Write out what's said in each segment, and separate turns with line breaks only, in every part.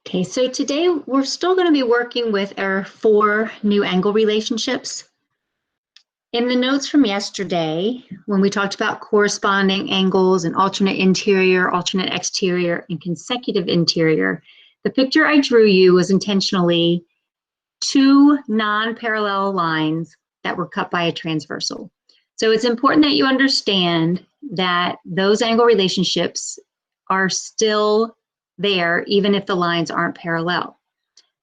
Okay, so today we're still going to be working with our 4 new angle relationships. In the notes from yesterday, when we talked about corresponding angles and alternate interior, alternate exterior, and consecutive interior, the picture I drew you was intentionally 2 non-parallel lines that were cut by a transversal. So it's important that you understand that those angle relationships are still there, even if the lines aren't parallel.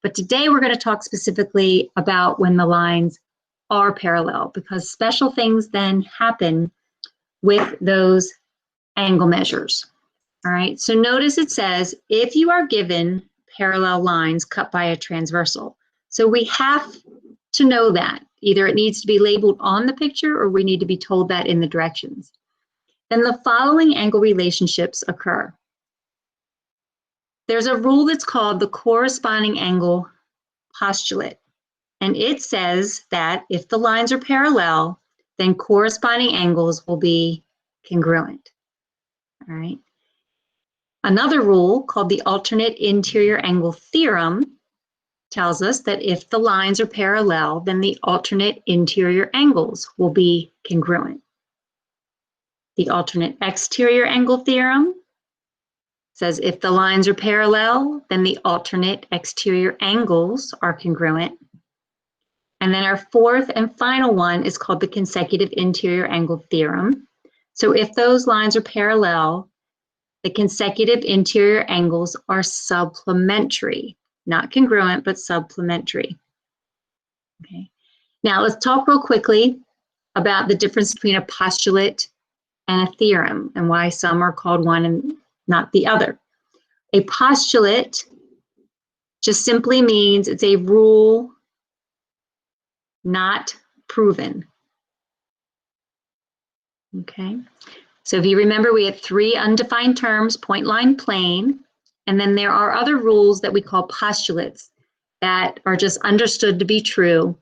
But today we're going to talk specifically about when the lines are parallel, because special things then happen with those angle measures. All right, so notice it says, if you are given parallel lines cut by a transversal. So we have to know that. Either it needs to be labeled on the picture or we need to be told that in the directions. Then the following angle relationships occur. There's a rule that's called the corresponding angle postulate. And it says that if the lines are parallel, then corresponding angles will be congruent. All right. Another rule called the alternate interior angle theorem tells us that if the lines are parallel, then the alternate interior angles will be congruent. The alternate exterior angle theorem says if the lines are parallel, then the alternate exterior angles are congruent. And then our fourth and final one is called the consecutive interior angle theorem. So if those lines are parallel, the consecutive interior angles are supplementary, not congruent, but supplementary. Okay. Now let's talk real quickly about the difference between a postulate and a theorem and why some are called one and not the other. A postulate just simply means it's a rule not proven. Okay, so if you remember, we had 3 undefined terms, point, line, plane, and then there are other rules that we call postulates that are just understood to be true.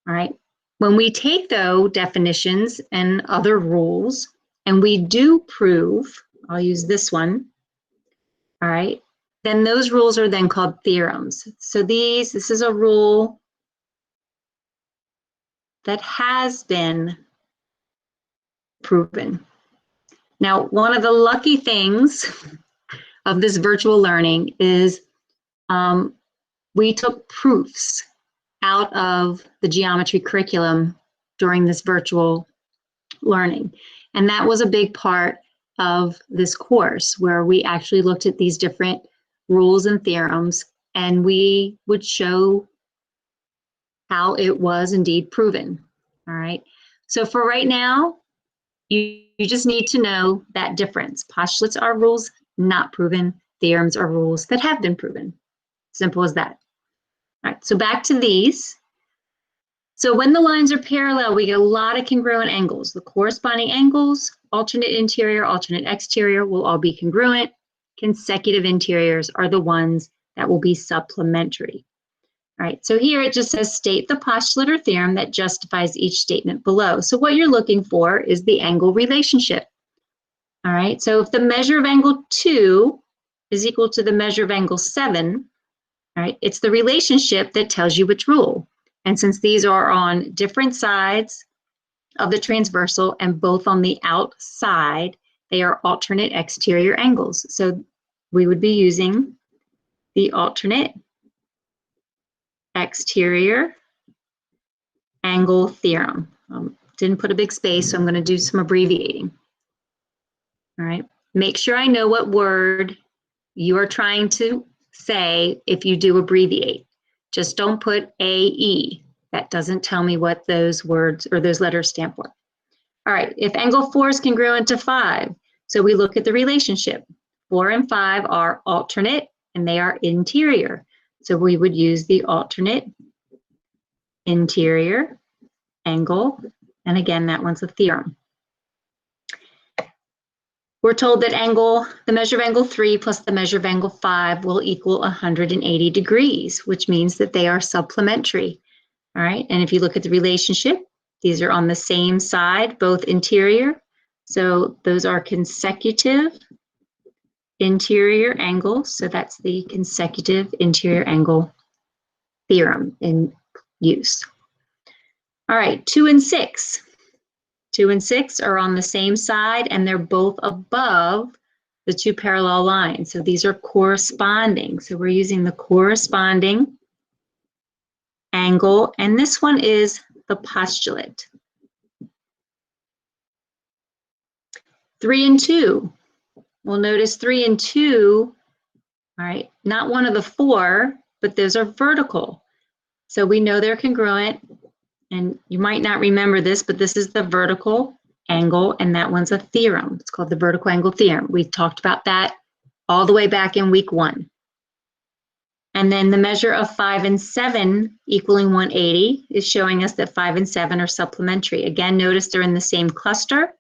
All right, when we take those definitions and other rules and we do prove, I'll use this one, all right, then those rules are then called theorems. So this is a rule that has been proven. Now, one of the lucky things of this virtual learning is we took proofs out of the geometry curriculum during this virtual learning. And that was a big part of this course, where we actually looked at these different rules and theorems, and we would show how it was indeed proven. All right, so for right now, you just need to know that difference. Postulates are rules not proven. Theorems are rules that have been proven. Simple as that. All right, so back to these. So when the lines are parallel, we get a lot of congruent angles. The corresponding angles, alternate interior, alternate exterior, will all be congruent. Consecutive interiors are the ones that will be supplementary. All right, so here it just says state the postulate or theorem that justifies each statement below. So what you're looking for is the angle relationship. All right, so if the measure of angle 2 is equal to the measure of angle 7, all right, it's the relationship that tells you which rule. And since these are on different sides of the transversal and both on the outside, they are alternate exterior angles. So we would be using the alternate exterior angle theorem. Didn't put a big space, so I'm going to do some abbreviating. All right, make sure I know what word you are trying to say if you do abbreviate. Just don't put AE. That doesn't tell me what those words or those letters stand for. All right, if angle 4 is congruent to 5, so we look at the relationship. 4 and 5 are alternate and they are interior. So we would use the alternate interior angle. And again, that one's a theorem. We're told that the measure of angle 3 plus the measure of angle 5 will equal 180 degrees, which means that they are supplementary. All right, and if you look at the relationship, these are on the same side, both interior. So those are consecutive interior angles. So that's the consecutive interior angle theorem in use. All right, 2 and 6. 2 and 6 are on the same side and they're both above the two parallel lines. So these are corresponding. So we're using the corresponding angle, and this one is the postulate. 3 and 2. We'll notice 3 and 2, all right, not one of the four, but those are vertical. So we know they're congruent, and you might not remember this, but this is the vertical angle, and that one's a theorem. It's called the vertical angle theorem. We talked about that all the way back in week 1. And then the measure of 5 and 7 equaling 180 is showing us that 5 and 7 are supplementary. Again, notice they're in the same cluster.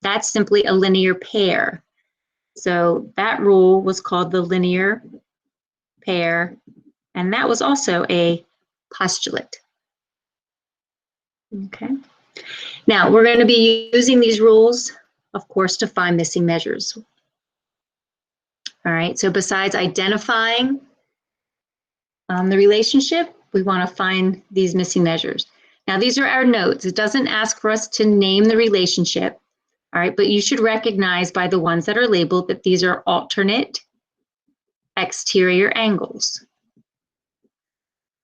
That's simply a linear pair. So that rule was called the linear pair, and that was also a postulate. Okay. Now, we're going to be using these rules, of course, to find missing measures. All right, so besides identifying the relationship, we want to find these missing measures. Now, these are our notes. It doesn't ask for us to name the relationship, all right, but you should recognize by the ones that are labeled that these are alternate exterior angles.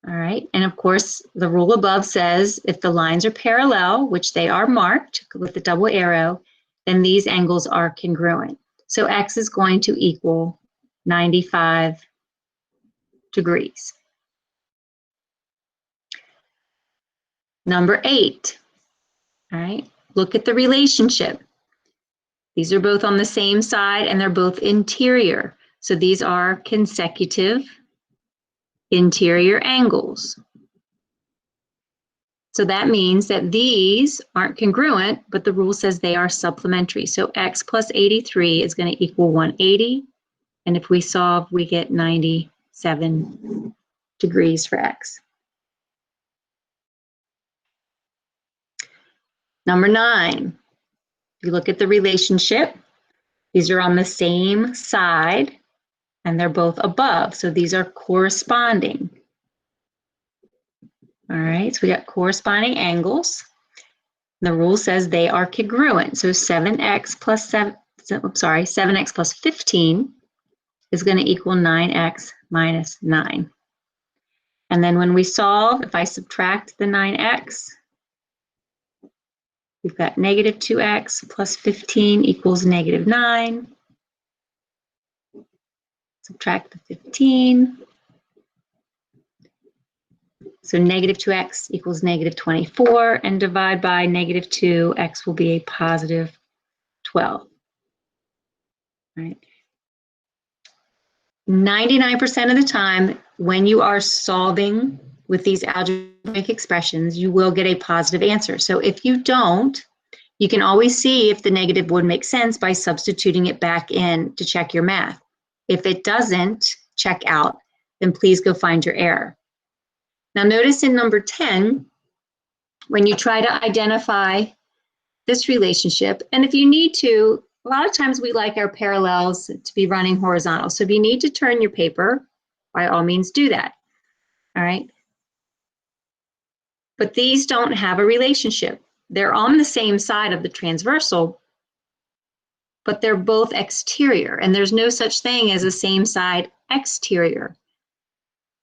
All right, and of course, the rule above says if the lines are parallel, which they are marked with the double arrow, then these angles are congruent. So X is going to equal 95 degrees. Number 8, all right, look at the relationship. These are both on the same side and they're both interior. So these are consecutive interior angles. So that means that these aren't congruent, but the rule says they are supplementary. So X plus 83 is going to equal 180. And if we solve, we get 97 degrees for X. Number 9, if you look at the relationship, these are on the same side and they're both above. So these are corresponding. All right, so we got corresponding angles. The rule says they are congruent. So 7x plus 15 is going to equal 9x minus 9. And then when we solve, if I subtract the 9x, we've got negative 2x plus 15 equals negative 9. Subtract the 15. So negative 2x equals negative 24, and divide by negative 2, x will be a positive 12. Right? 99% of the time, when you are solving with these algebraic expressions, you will get a positive answer. So if you don't, you can always see if the negative would make sense by substituting it back in to check your math. If it doesn't check out, then please go find your error. Now notice in number 10, when you try to identify this relationship, and if you need to, a lot of times we like our parallels to be running horizontal. So if you need to turn your paper, by all means do that, all right? But these don't have a relationship. They're on the same side of the transversal, but they're both exterior, and there's no such thing as a same side exterior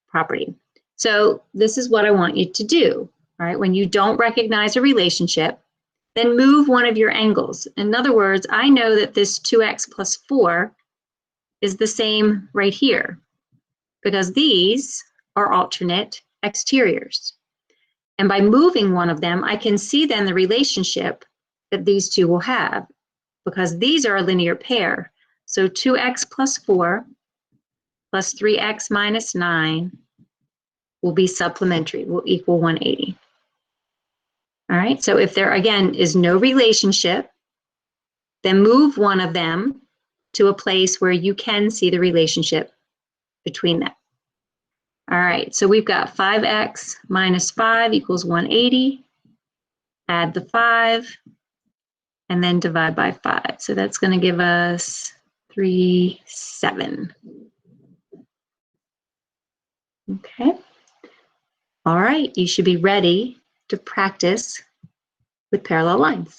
property. So this is what I want you to do, all right? When you don't recognize a relationship, then move one of your angles. In other words, I know that this 2x plus 4 is the same right here because these are alternate exteriors. And by moving one of them, I can see then the relationship that these two will have because these are a linear pair. So 2x plus 4 plus 3x minus 9 will be supplementary, will equal 180. All right, so if there, again, is no relationship, then move one of them to a place where you can see the relationship between them. All right, so we've got 5x minus 5 equals 180. Add the 5, and then divide by 5. So that's going to give us 3, 7. Okay. All right, you should be ready to practice with parallel lines.